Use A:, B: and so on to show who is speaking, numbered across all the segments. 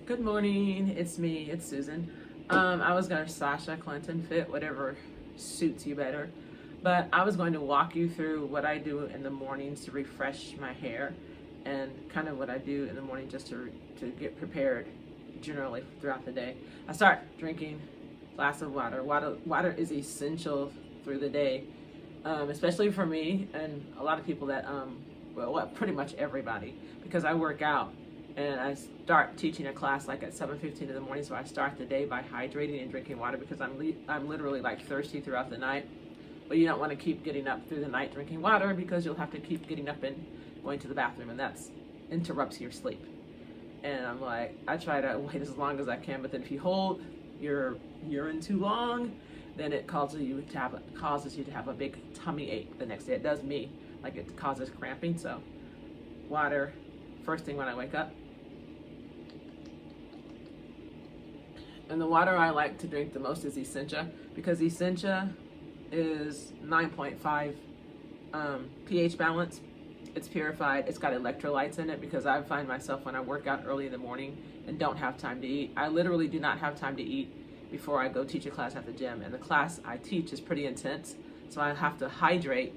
A: Good morning, it's me, it's Susan. I was gonna Sasha Clinton fit, whatever suits you better. But I was going to walk you through what I do in the mornings to refresh my hair and kind of what I do in the morning just to get prepared generally throughout the day. I start drinking a glass of water. Water is essential through the day, especially for me and a lot of people that, well, pretty much everybody, because I work out and I start teaching a class like at 7:15 in the morning. So I start the day by hydrating and drinking water because I'm literally like thirsty throughout the night. But you don't want to keep getting up through the night drinking water because you'll have to keep getting up and going to the bathroom, and that's interrupts your sleep. And I'm like, I try to wait as long as I can, but then if you hold your urine too long, then it causes you to have a big tummy ache the next day. It does me, like it causes cramping. So water first thing when I wake up. And the water I like to drink the most is Essentia, because Essentia is 9.5 pH balance. It's purified. It's got electrolytes in it, because I find myself when I work out early in the morning and don't have time to eat. I literally do not have time to eat before I go teach a class at the gym. And the class I teach is pretty intense, so I have to hydrate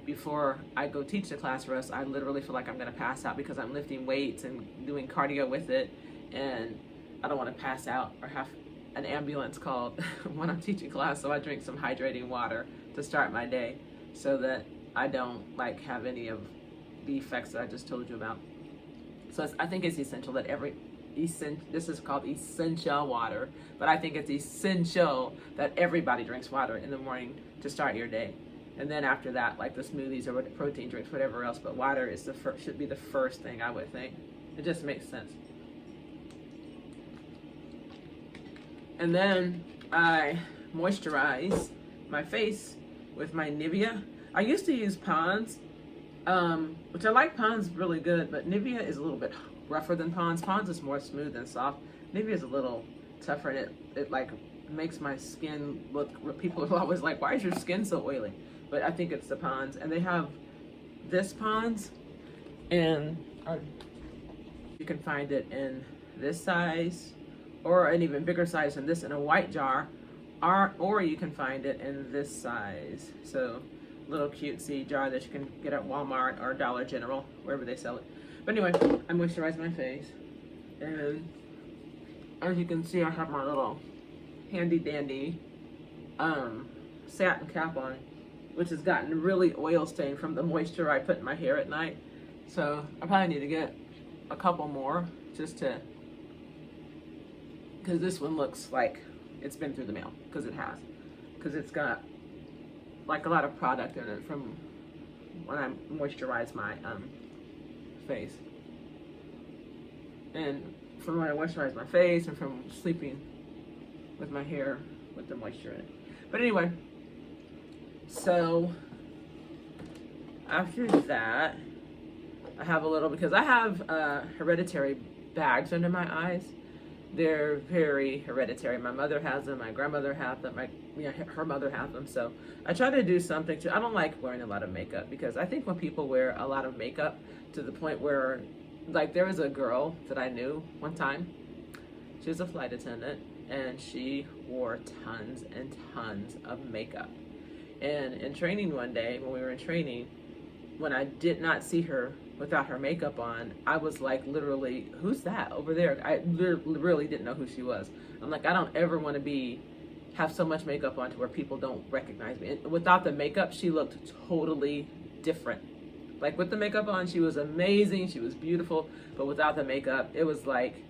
A: before I go teach the class, or else I literally feel like I'm going to pass out because I'm lifting weights and doing cardio with it, and I don't want to pass out or have an ambulance called when I'm teaching class. So I drink some hydrating water to start my day so that I don't like have any of the effects that I just told you about. So I think it's essential that this is called essential water, but I think it's essential that everybody drinks water in the morning to start your day. And then after that, like the smoothies or protein drinks, whatever else, but water is should be the first thing, I would think. It just makes sense. And then I moisturize my face with my Nivea. I used to use Pond's, which I like Pond's really good, but Nivea is a little bit rougher than Pond's. Pond's is more smooth and soft. Nivea is a little tougher, and it like makes my skin look, people are always like, why is your skin so oily? But I think it's the Pond's. And they have this Pond's, and you can find it in this size, or an even bigger size than this in a white jar, or you can find it in this size. So little cutesy jar that you can get at Walmart or Dollar General, wherever they sell it. But anyway, I moisturize my face, and as you can see, I have my little handy dandy satin cap on, which has gotten really oil stained from the moisture I put in my hair at night. So I probably need to get a couple more just to, because this one looks like it's been through the mail, because it has, because it's got like a lot of product in it from when I moisturize my face, and from when I moisturize my face, and from sleeping with my hair with the moisture in it. But anyway, so after that, I have a little, because I have hereditary bags under my eyes. They're very hereditary. My mother has them, my grandmother has them, her mother has them. So I try to do something I don't like wearing a lot of makeup, because I think when people wear a lot of makeup to the point where, like, there was a girl that I knew one time. She was a flight attendant, and she wore tons and tons of makeup. And in training one day, when we were in training, when I did not see her without her makeup on, I was like, literally, who's that over there? I really didn't know who she was. I'm like, I don't ever want to have so much makeup on to where people don't recognize me. And without the makeup, she looked totally different. Like, with the makeup on, she was amazing, she was beautiful, but without the makeup, it was like,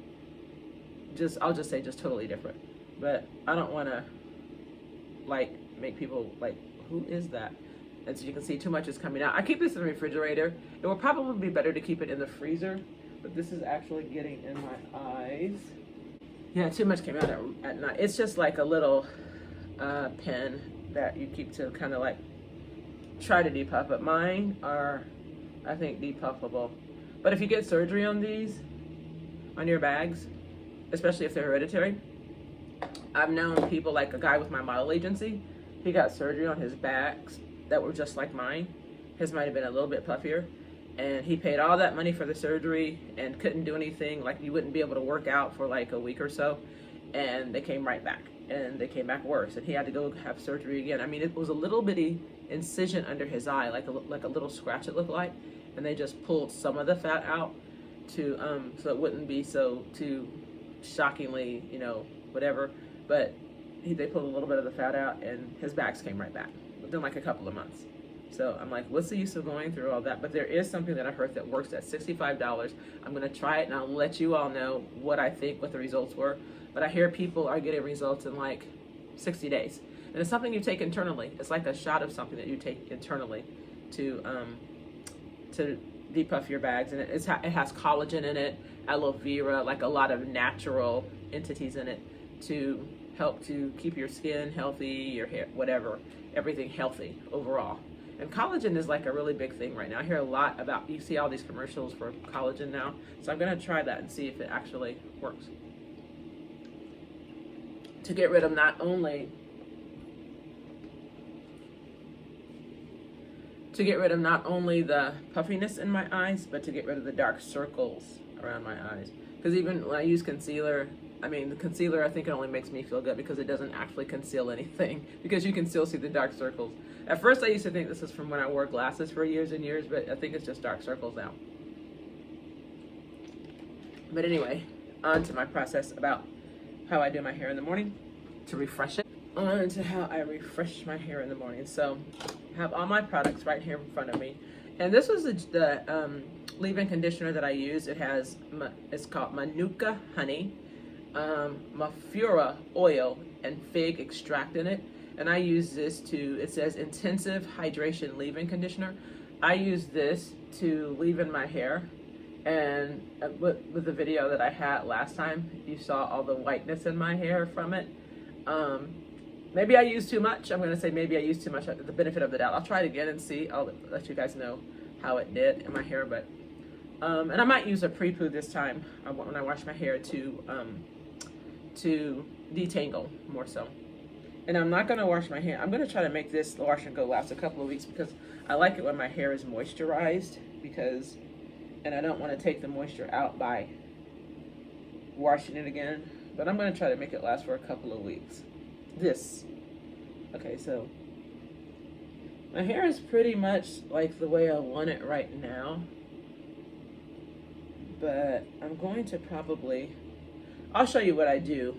A: I'll just say just totally different. But I don't want to like make people like, who is that? As you can see, too much is coming out. I keep this in the refrigerator. It would probably be better to keep it in the freezer, but this is actually getting in my eyes. Yeah, too much came out at night. It's just like a little pen that you keep to kind of like try to depuff, but mine are, I think, depuffable. But if you get surgery on these, on your bags, especially if they're hereditary, I've known people, like a guy with my model agency, he got surgery on his backs that were just like mine. His might have been a little bit puffier, and he paid all that money for the surgery and couldn't do anything. Like, you wouldn't be able to work out for like a week or so, and they came right back, and they came back worse, and he had to go have surgery again. I mean, it was a little bitty incision under his eye, like a little scratch, it looked like, and they just pulled some of the fat out to so it wouldn't be so too shockingly, you know, whatever. But they pulled a little bit of the fat out, and his bags came right back within like a couple of months. So I'm like, what's the use of going through all that? But there is something that I heard that works at $65. I'm going to try it, and I'll let you all know what I think, what the results were. But I hear people are getting results in like 60 days. And it's something you take internally. It's like a shot of something that you take internally to depuff your bags. And it has collagen in it, aloe vera, like a lot of natural entities in it to help to keep your skin healthy, your hair, whatever, everything healthy overall. And collagen is like a really big thing right now. I hear a lot about, you see all these commercials for collagen now. So I'm going to try that and see if it actually works. To get rid of not only the puffiness in my eyes, but to get rid of the dark circles around my eyes. Because even when I use concealer, I mean, the concealer, I think it only makes me feel good because it doesn't actually conceal anything, because you can still see the dark circles. At first, I used to think this is from when I wore glasses for years and years, but I think it's just dark circles now. But anyway, on to my process about how I do my hair in the morning to refresh it. On to how I refresh my hair in the morning. So I have all my products right here in front of me. And this was the leave-in conditioner that I use. It's called Manuka Honey, Mafura Oil, and Fig Extract in it. And I use this it says Intensive Hydration Leave-In Conditioner. I use this to leave in my hair. And with the video that I had last time, you saw all the whiteness in my hair from it. Maybe I used too much. I'm going to say maybe I used too much, the benefit of the doubt. I'll try it again and see. I'll let you guys know how it did in my hair. But and I might use a pre-poo this time when I wash my hair to detangle more so. And I'm not going to wash my hair. I'm going to try to make this wash and go last a couple of weeks, because I like it when my hair is moisturized, and I don't want to take the moisture out by washing it again. But I'm going to try to make it last for a couple of weeks. Okay, so my hair is pretty much like the way I want it right now. But I'm going to I'll show you what I do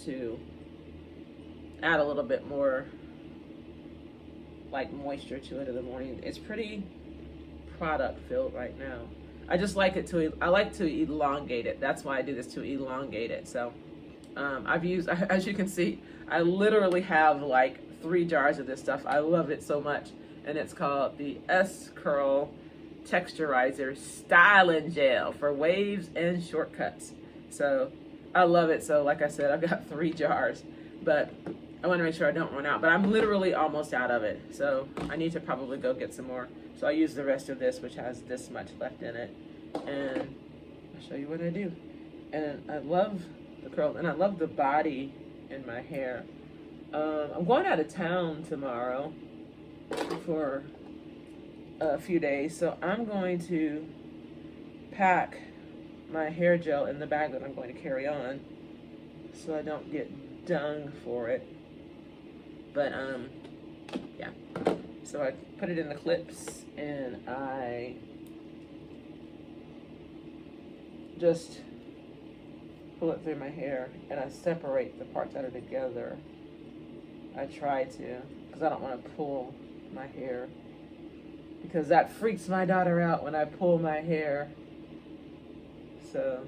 A: to add a little bit more like moisture to it in the morning. It's pretty product filled right now. I just like it I like to elongate it. That's why I do this, to elongate it. So I've used, as you can see, I literally have like 3 jars of this stuff. I love it so much. And it's called the S-Curl Texturizer Styling Gel for waves and shortcuts. So I love it. So like I said, I've got 3 jars, but I want to make sure I don't run out. But I'm literally almost out of it. So I need to probably go get some more. So I use the rest of this, which has this much left in it. And I'll show you what I do. And I love the curl, and I love the body in my hair. I'm going out of town tomorrow for a few days, so I'm going to pack my hair gel in the bag that I'm going to carry on, so I don't get dung for it. But yeah, so I put it in the clips, and I just pull it through my hair, and I separate the parts that are together. I try to, because I don't want to pull my hair, because that freaks my daughter out when I pull my hair. So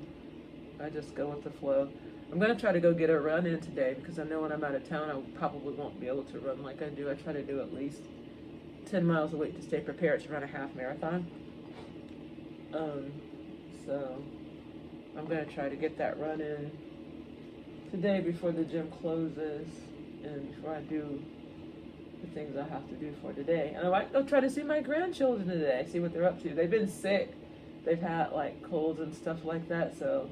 A: I just go with the flow. I'm going to try to go get a run in today, because I know when I'm out of town I probably won't be able to run like I do. I try to do at least 10 miles a week to stay prepared to run a half marathon. So I'm going to try to get that run in today before the gym closes, and before I do the things I have to do for today. And I might go try to see my grandchildren today, see what they're up to. They've been sick. They've had like colds and stuff like that, so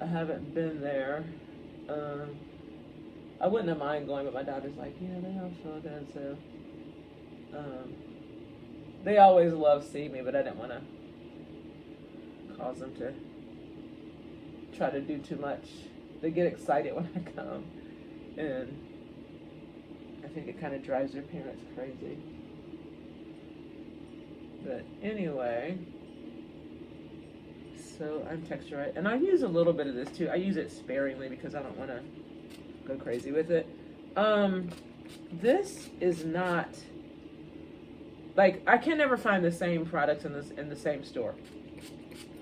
A: I haven't been there. I wouldn't have mind going, but my daughter's like, yeah, they don't feel good, so they always love seeing me, but I didn't want to cause them to try to do too much. They get excited when I come, and I think it kind of drives their parents crazy. But anyway, so I'm Texturite, and I use a little bit of this too. I use it sparingly because I don't want to go crazy with it. This is not, like, I can never find the same products in the same store.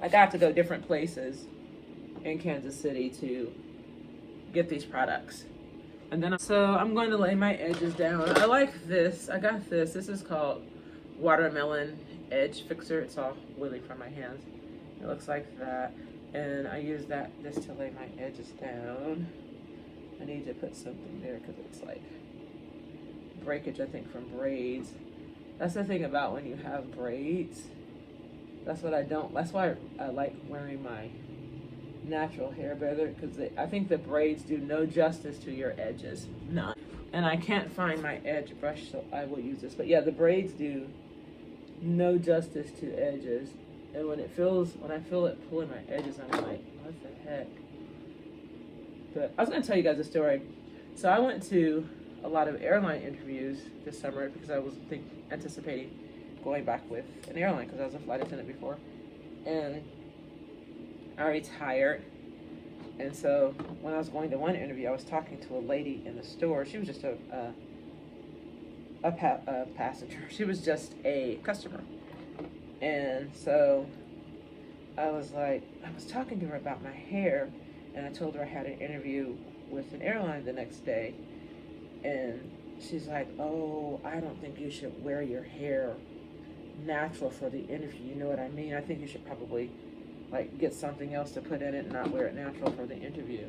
A: I got to go different places in Kansas City to get these products. And then, so I'm going to lay my edges down. I like this. I got this. This is called Watermelon Edge Fixer. It's all woolly from my hands. It looks like that. And I use this to lay my edges down. I need to put something there because it's like breakage, I think, from braids. That's the thing about when you have braids. That's what I don't, that's why I like wearing my natural hair better, because I think the braids do no justice to your edges. None. And I can't find my edge brush, so I will use this. But yeah, the braids do no justice to edges. And when I feel it pulling my edges, I'm like, what the heck? But I was going to tell you guys a story. So I went to a lot of airline interviews this summer because I was anticipating going back with an airline because I was a flight attendant before. And I retired. And so when I was going to one interview, I was talking to a lady in the store. She was just a passenger. She was just a customer. And so I was talking to her about my hair, and I told her I had an interview with an airline the next day. And she's like, oh, I don't think you should wear your hair natural for the interview. You know what I mean? I think you should probably like get something else to put in it and not wear it natural for the interview.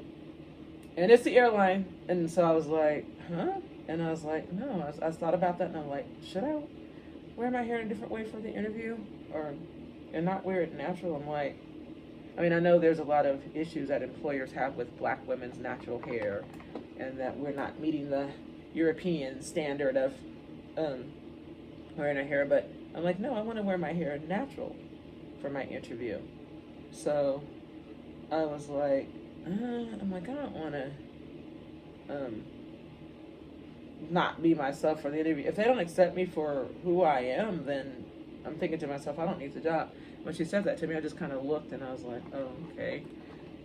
A: And it's the airline. And so I was like, huh? And I was like, no. I thought about that, and I'm like, should I wear my hair in a different way for the interview and not wear it natural? I'm like, I mean, I know there's a lot of issues that employers have with black women's natural hair, and that we're not meeting the European standard of wearing our hair, but I'm like, no, I want to wear my hair natural for my interview. So I was like, I don't want to not be myself for the interview. If they don't accept me for who I am, then I'm thinking to myself, I don't need the job. When she said that to me, I just kind of looked and I was like, oh, okay.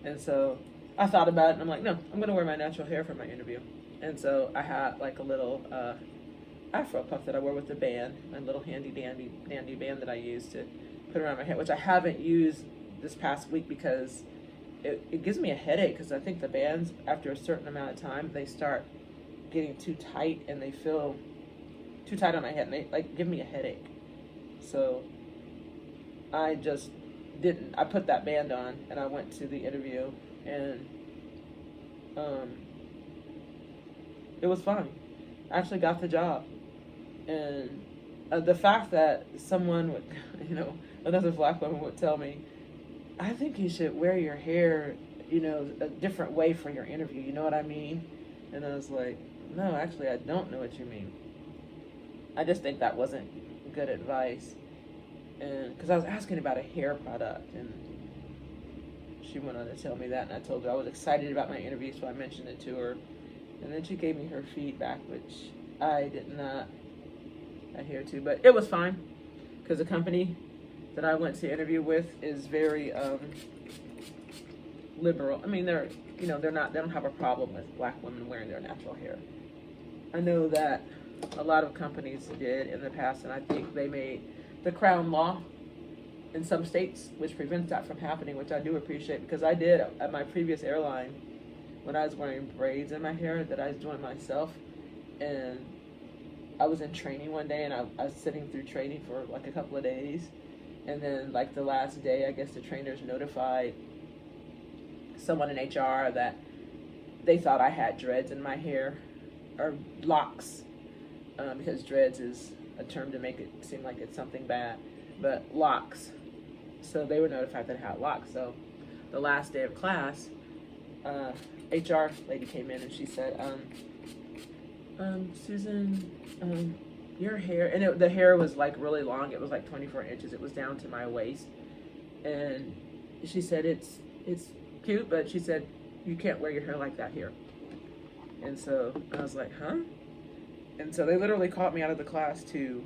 A: And so I thought about it, and I'm like, no, I'm going to wear my natural hair for my interview. And so I had like a little Afro puff that I wore with the band, my little handy dandy band that I used to put around my hair, which I haven't used this past week because it gives me a headache, because I think the bands, after a certain amount of time, they start getting too tight and they feel too tight on my head, and they like give me a headache. So I just didn't. I put that band on and I went to the interview, and it was fun. I actually got the job. And the fact that someone would, another black woman would tell me, I think you should wear your hair, a different way for your interview. You know what I mean? And I was like, no, actually, I don't know what you mean. I just think that wasn't good advice. And because I was asking about a hair product, and she went on to tell me that, and I told her I was excited about my interview, so I mentioned it to her. And then she gave me her feedback, which I did not adhere to, but it was fine because the company that I went to interview with is very liberal. I mean, they don't have a problem with black women wearing their natural hair. I know that a lot of companies did in the past, and I think they made the Crown law in some states, which prevents that from happening, which I do appreciate, because I did at my previous airline when I was wearing braids in my hair that I was doing myself, and I was in training one day, and I was sitting through training for like a couple of days, and then like the last day, I guess the trainers notified someone in HR that they thought I had dreads in my hair, or locks, because dreads is a term to make it seem like it's something bad, but locks. So they were notified that I had locks. So the last day of class, HR lady came in and she said, Susan, your hair, and the hair was like really long. It was like 24 inches. It was down to my waist. And she said, it's cute, but she said, you can't wear your hair like that here. And so I was like, huh? And so they literally called me out of the class to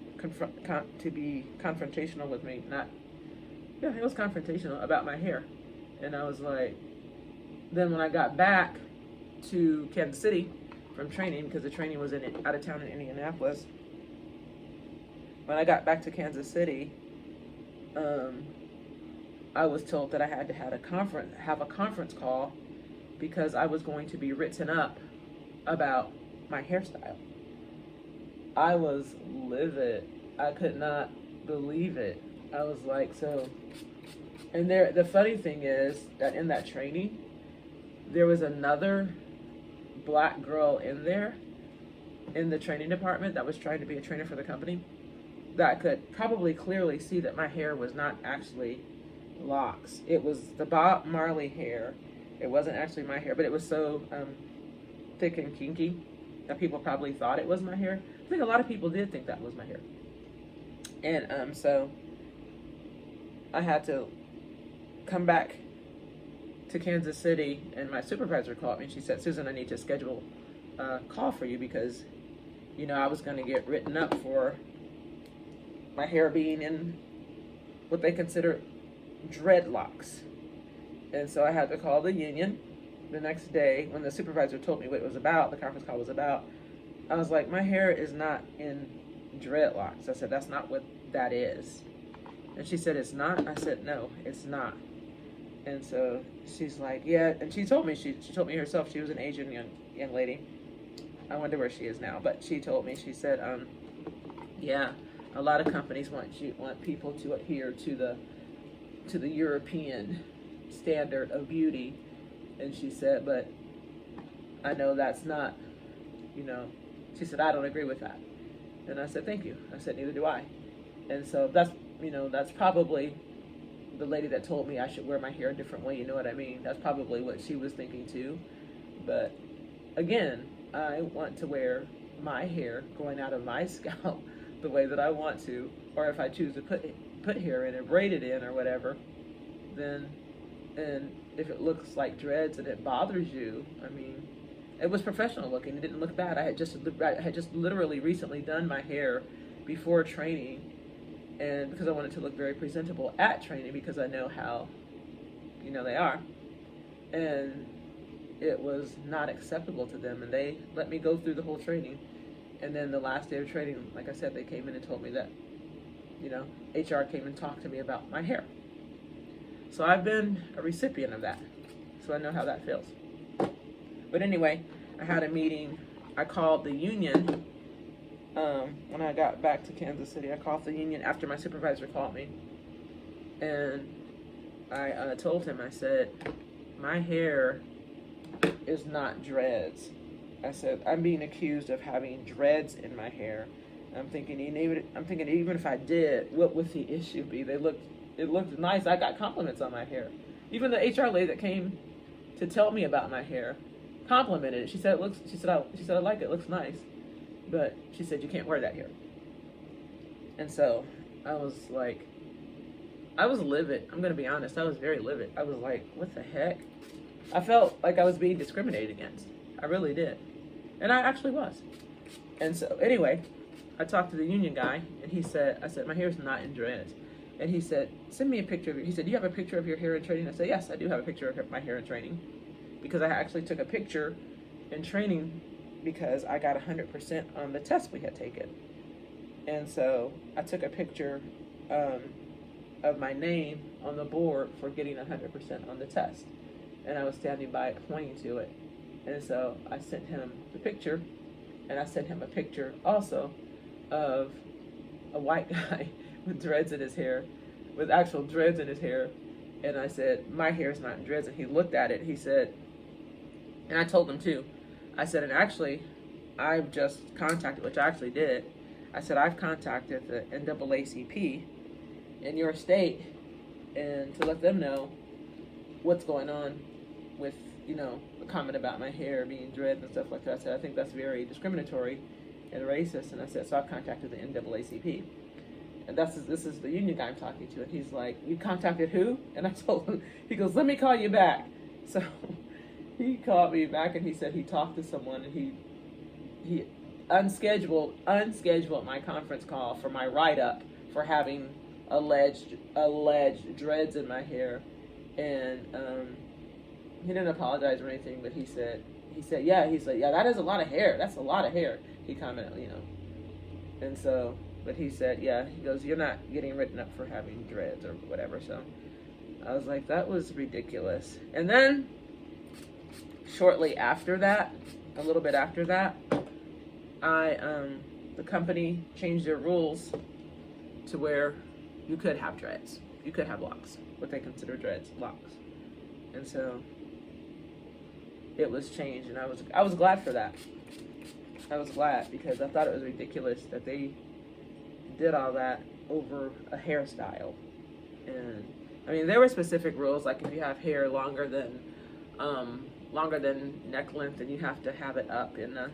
A: to be confrontational with me. Not, yeah, it was confrontational about my hair. And I was like, then when I got back to Kansas City from training, because the training was out of town in Indianapolis, when I got back to Kansas City, I was told that I had to have a conference call because I was going to be written up about my hairstyle. I was livid. I could not believe it. I was like, so, and the funny thing is that in that training, there was another black girl in there in the training department that was trying to be a trainer for the company that could probably clearly see that my hair was not actually locks. It was the Bob Marley hair. It wasn't actually my hair, but it was so thick and kinky that people probably thought it was my hair. I think a lot of people did think that was my hair. And so I had to come back to Kansas City, and my supervisor called me and she said, Susan, I need to schedule a call for you because, you know, I was going to get written up for my hair being in what they consider dreadlocks. And so I had to call the union the next day when the supervisor told me what it was about, the conference call was about. I was like, my hair is not in dreadlocks. I said, that's not what that is. And she said, it's not? I said, no, it's not. And so she's like, yeah. And she told me, she told me herself, she was an Asian young lady. I wonder where she is now. But she told me, she said, yeah, a lot of companies want people to adhere to the European standard of beauty. And she said, but I know that's not, you know, she said, I don't agree with that. And I said, thank you. I said, neither do I. And so that's, you know, that's probably the lady that told me I should wear my hair a different way, you know what I mean? That's probably what she was thinking too. But again, I want to wear my hair growing out of my scalp the way that I want to, or if I choose to put hair in and braid it in or whatever, then, and if it looks like dreads and it bothers you, I mean, it was professional looking. It didn't look bad. I had just literally recently done my hair before training, and because I wanted to look very presentable at training because I know how, you know, they are, and it was not acceptable to them, and they let me go through the whole training. And then the last day of training, like I said, they came in and told me that, you know, HR came and talked to me about my hair. So I've been a recipient of that. So I know how that feels. But anyway, I had a meeting. I called the union when I got back to Kansas City. I called the union after my supervisor called me. And I told him, I said, my hair is not dreads. I said, I'm being accused of having dreads in my hair. I'm thinking even if I did, what would the issue be? It looked nice. I got compliments on my hair. Even the HR lady that came to tell me about my hair complimented it. She said I like it. It looks nice. But she said, you can't wear that here. And so I was like, I was livid. I'm going to be honest. I was very livid. I was like, what the heck? I felt like I was being discriminated against. I really did. And I actually was. And so anyway, I talked to the union guy, and I said, my hair's not in dreads. And he said, send me a picture of it. He said, do you have a picture of your hair in training? I said, yes, I do have a picture of my hair in training. Because I actually took a picture in training because I got 100% on the test we had taken. And so I took a picture of my name on the board for getting 100% on the test. And I was standing by it, pointing to it. And so I sent him the picture, and I sent him a picture also of a white guy with dreads in his hair, with actual dreads in his hair. And I said, my hair's not in dreads. And he looked at it, he said, and I told him too, I said, and actually, I've just contacted, which I actually did, I said, I've contacted the NAACP in your state and to let them know what's going on with, you know, the comment about my hair being dreads and stuff like that. I said, I think that's very discriminatory and racist. And I said, so I've contacted the NAACP. this is the union guy I'm talking to, and he's like, you contacted who? And I told him, he goes, let me call you back. So he called me back, and he said he talked to someone, and he unscheduled my conference call for my write-up for having alleged dreads in my hair. And he didn't apologize or anything, but he said, yeah, that is a lot of hair. That's a lot of hair. He commented, and so, but he said, yeah, he goes, you're not getting written up for having dreads or whatever. So I was like, that was ridiculous. And then shortly after that, a little bit after that, the company changed their rules to where you could have dreads. You could have locks, what they consider dreads, locks. And so it was changed, and I was glad for that. I was glad, because I thought it was ridiculous that they did all that over a hairstyle. And I mean, there were specific rules, like if you have hair longer than neck length, then you have to have it up in the,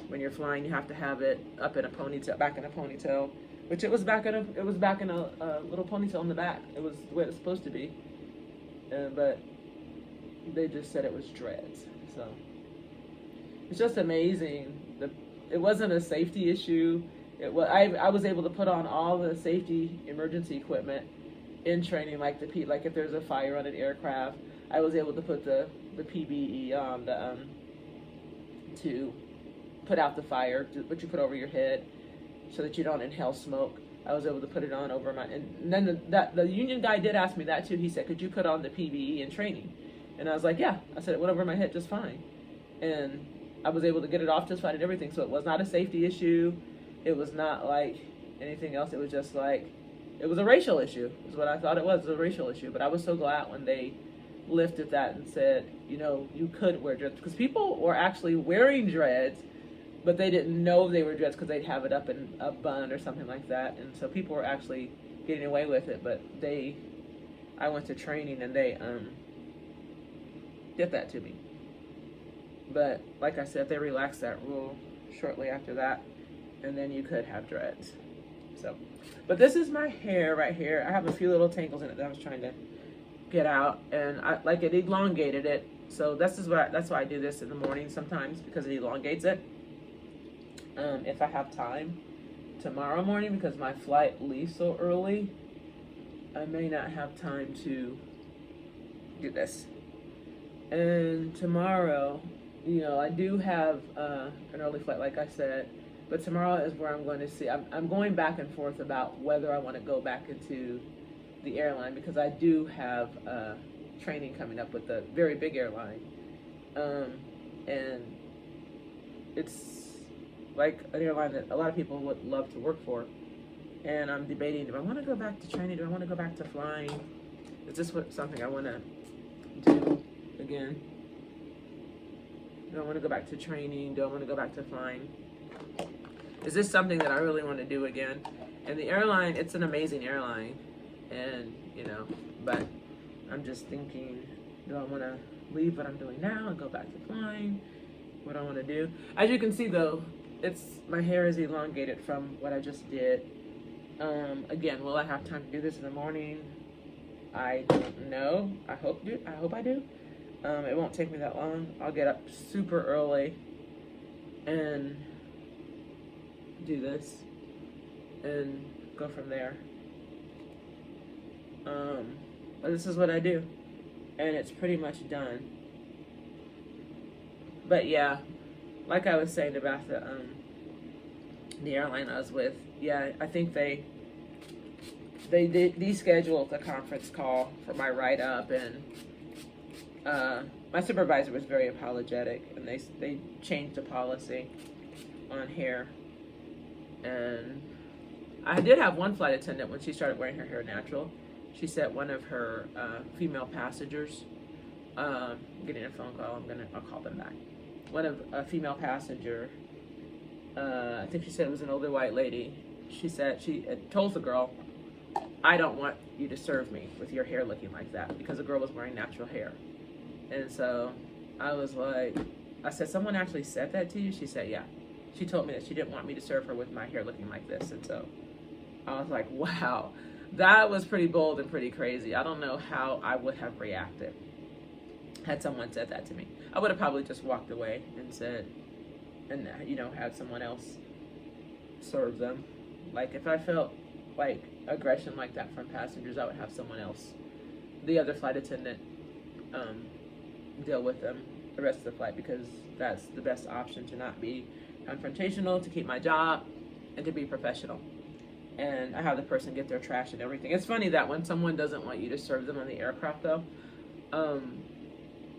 A: when you're flying, you have to have it up in a ponytail, back in a ponytail, which it was back in a little ponytail in the back. It was the way it was supposed to be, but they just said it was dreads. So it's just amazing. It wasn't a safety issue. I was able to put on all the safety emergency equipment in training, like if there's a fire on an aircraft, I was able to put the PBE on, to put out the fire, what you put over your head so that you don't inhale smoke. I was able to put it on over my, and then the union guy did ask me that too. He said, could you put on the PBE in training? And I was like, yeah. I said, it went over my head just fine. And I was able to get it off just fine and everything. So it was not a safety issue. It was not like anything else. It was just like, it was a racial issue, is what I thought it was, a racial issue. But I was so glad when they lifted that and said, you could wear dreads. Because people were actually wearing dreads, but they didn't know they were dreads because they'd have it up in a bun or something like that. And so people were actually getting away with it. But I went to training, and they did that to me. But like I said, they relaxed that rule shortly after that, and then you could have dreads. So, but this is my hair right here. I have a few little tangles in it that I was trying to get out, and it elongated it. So that's why I do this in the morning sometimes, because it elongates it. If I have time tomorrow morning, because my flight leaves so early, I may not have time to do this. And tomorrow, I do have an early flight, like I said, but tomorrow is where I'm going to see. I'm going back and forth about whether I want to go back into the airline, because I do have training coming up with a very big airline, and it's like an airline that a lot of people would love to work for. And I'm debating, do I want to go back to training? Do I want to go back to flying? Is this something I want to do again? Do I want to go back to training? Do I want to go back to flying? Is this something that I really want to do again? And the airline, it's an amazing airline, and but I'm just thinking, do I want to leave what I'm doing now and go back to flying? What do I want to do? As you can see, though, my hair is elongated from what I just did. Again, will I have time to do this in the morning? I don't know. I hope I do. It won't take me that long. I'll get up super early and do this and go from there. But this is what I do, and it's pretty much done. But yeah, like I was saying about the airline I was with, yeah, I think they descheduled the conference call for my write-up, and my supervisor was very apologetic, and they changed the policy on hair. And I did have one flight attendant, when she started wearing her hair natural, she said one of her female passengers, getting a phone call, I'll call them back. A female passenger, I think she said it was an older white lady. She said she had told the girl, I don't want you to serve me with your hair looking like that, because the girl was wearing natural hair. And so I was like, I said, someone actually said that to you? She said, yeah. She told me that she didn't want me to serve her with my hair looking like this. And so I was like, wow, that was pretty bold and pretty crazy. I don't know how I would have reacted had someone said that to me. I would have probably just walked away and said, and had someone else serve them. Like if I felt like aggression like that from passengers, I would have someone else, the other flight attendant, deal with them the rest of the flight, because that's the best option, to not be confrontational, to keep my job, and to be professional. And I have the person get their trash and everything. It's funny that when someone doesn't want you to serve them on the aircraft, though,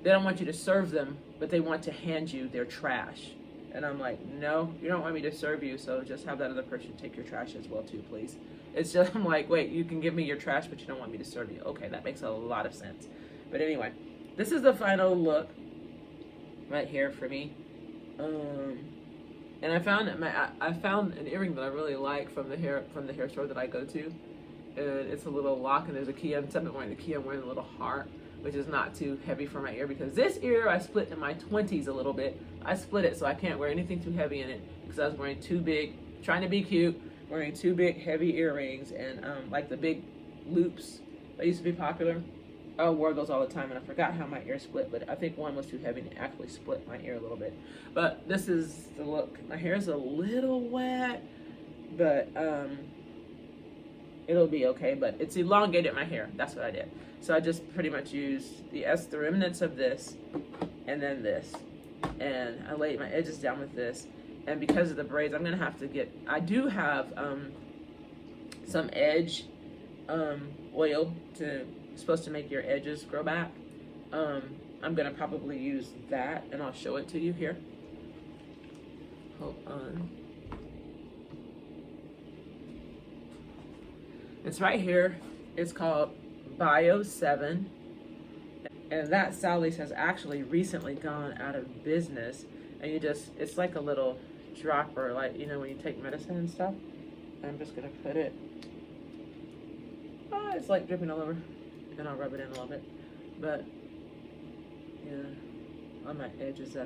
A: they don't want you to serve them, but they want to hand you their trash. And I'm like, no, you don't want me to serve you, so just have that other person take your trash as well too, please. It's just, I'm like, wait, you can give me your trash, but you don't want me to serve you. Okay, that makes a lot of sense. But anyway, this is the final look right here for me. And I found I found an earring that I really like from the hair store that I go to. And it's a little lock, and there's a key. Instead of wearing the key, I'm wearing a little heart, which is not too heavy for my ear, because this ear I split in my 20s a little bit. I split it so I can't wear anything too heavy in it, because I was wearing too big, trying to be cute, wearing too big heavy earrings, and like the big loops that used to be popular. I wore those all the time, and I forgot how my ear split, but I think one was too heavy and it actually split my ear a little bit. But this is the look. My hair is a little wet, but it'll be okay. But it's elongated my hair. That's what I did. So I just pretty much used the remnants of this, and then this, and I laid my edges down with this. And because of the braids, I'm gonna have to get. I do have some edge oil supposed to make your edges grow back. I'm gonna probably use that, and I'll show it to you here. Hold on. It's right here. It's called Bio 7, and that Sally's has actually recently gone out of business. And it's like a little dropper, like when you take medicine and stuff. I'm just gonna put it. It's like dripping all over. And I'll rub it in a little bit, but yeah, on my edges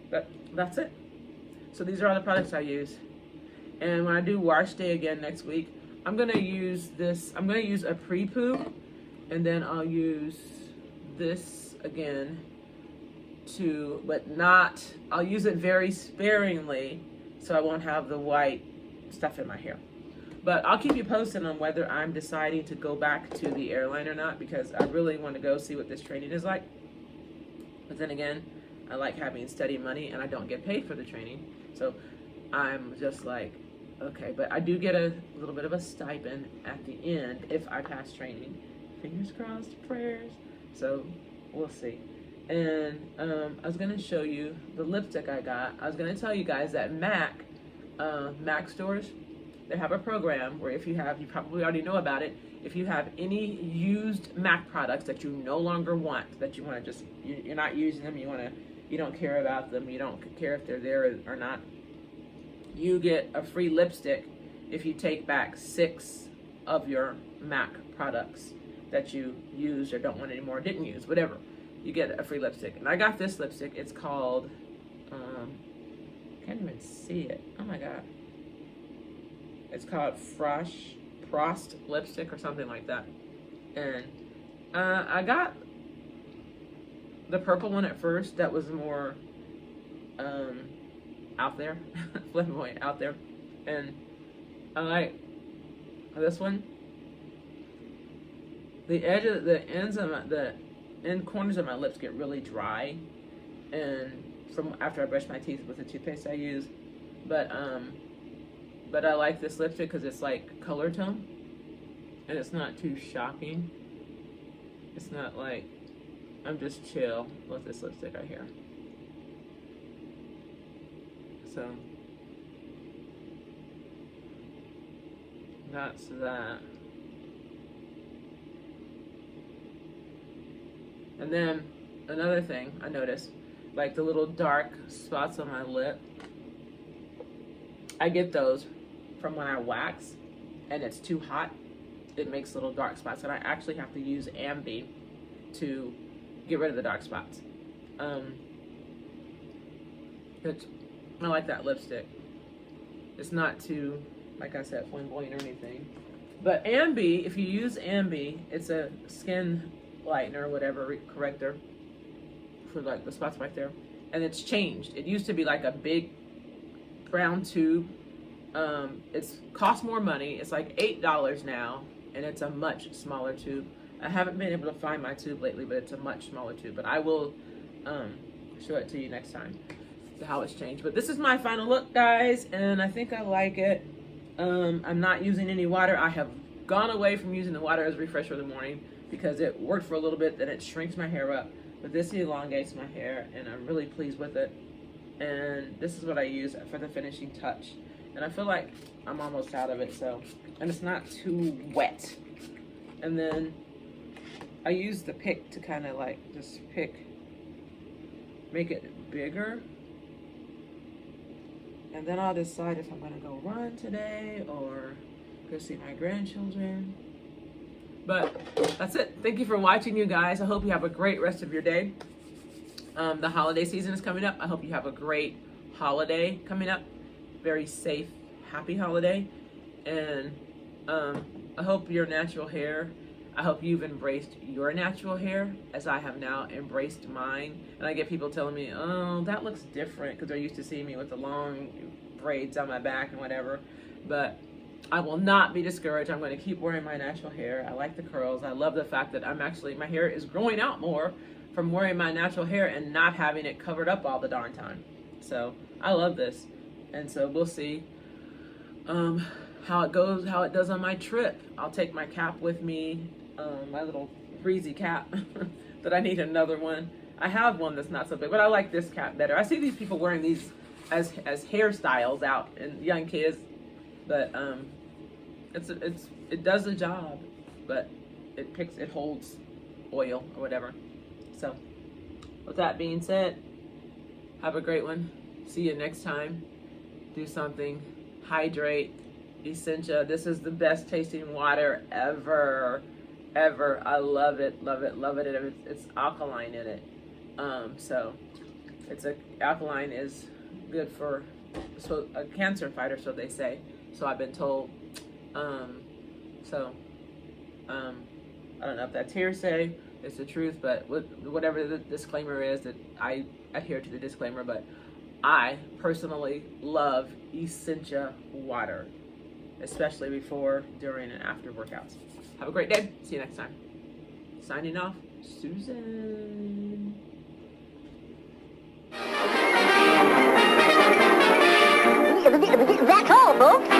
A: but that's it. So these are all the products I use, and when I do wash day again next week, I'm gonna use this. I'm gonna use a pre-poo, and then I'll use this again I'll use it very sparingly, so I won't have the white stuff in my hair. But I'll keep you posted on whether I'm deciding to go back to the airline or not, because I really want to go see what this training is like. But then again, I like having steady money, and I don't get paid for the training. So I'm just like, okay. But I do get a little bit of a stipend at the end if I pass training. Fingers crossed, prayers. So we'll see. And I was going to show you the lipstick I got. I was going to tell you guys that MAC stores, they have a program where you probably already know about it, if you have any used MAC products that you no longer want, that you want to just, you're not using them, you don't care about them, you don't care if they're there or not, you get a free lipstick if you take back 6 of your MAC products that you used or don't want anymore, didn't use, whatever. You get a free lipstick. And I got this lipstick. It's called, can't even see it. Oh my God. It's called Frost lipstick or something like that. And I got the purple one at first that was more out there, flamboyant out there. And I like this one. The end corners of my lips get really dry, and after I brush my teeth with the toothpaste I use, but I like this lipstick because it's like color tone, and it's not too shocking. It's not like, I'm just chill with this lipstick right here. So that's that. And then another thing I noticed, like the little dark spots on my lip, I get those from when I wax and it's too hot. It makes little dark spots, and I actually have to use Ambi to get rid of the dark spots. I like that lipstick. It's not too like I said, flamboyant or anything. But Ambi, if you use Ambi, it's a skin lightener or whatever, corrector for like the spots right there. And it's changed. It used to be like a big brown tube. It's cost more money. It's like $8 now, and it's a much smaller tube. I haven't been able to find my tube lately, but it's a much smaller tube. But I will show it to you next time, how it's changed. But this is my final look, guys, and I think I like it. I'm not using any water. I have gone away from using the water as a refresher in the morning because it worked for a little bit, then it shrinks my hair up. But this elongates my hair, and I'm really pleased with it. And this is what I use for the finishing touch. And I feel like I'm almost out of it, so, and it's not too wet. And then I use the pick to kind of like just make it bigger. And then I'll decide if I'm gonna go run today or go see my grandchildren. But that's it. Thank you for watching, you guys. I hope you have a great rest of your day. The holiday season is coming up. I hope you have a great holiday coming up. Very safe, happy holiday. And I hope your natural hair, I hope you've embraced your natural hair as I have now embraced mine. And I get people telling me, oh, that looks different, because they're used to seeing me with the long braids on my back and whatever. But I will not be discouraged. I'm going to keep wearing my natural hair. I like the curls. I love the fact that my hair is growing out more from wearing my natural hair and not having it covered up all the darn time. So I love this. And so we'll see how it goes, how it does on my trip. I'll take my cap with me, my little breezy cap, but I need another one. I have one that's not so big, but I like this cap better. I see these people wearing these as hairstyles out, and young kids, but it does the job, but it holds oil or whatever. So with that being said, have a great one. See you next time. Do something. Hydrate. Essentia. This is the best tasting water ever. I love it, love it, love it. It's alkaline in it. So alkaline is good for a cancer fighter, so they say. So I've been told. I don't know if that's hearsay, it's the truth, but whatever the disclaimer is, that I adhere to the disclaimer, but I personally love Essentia water, especially before, during, and after workouts. Have a great day. See you next time. Signing off, Susan.
B: That's all, folks.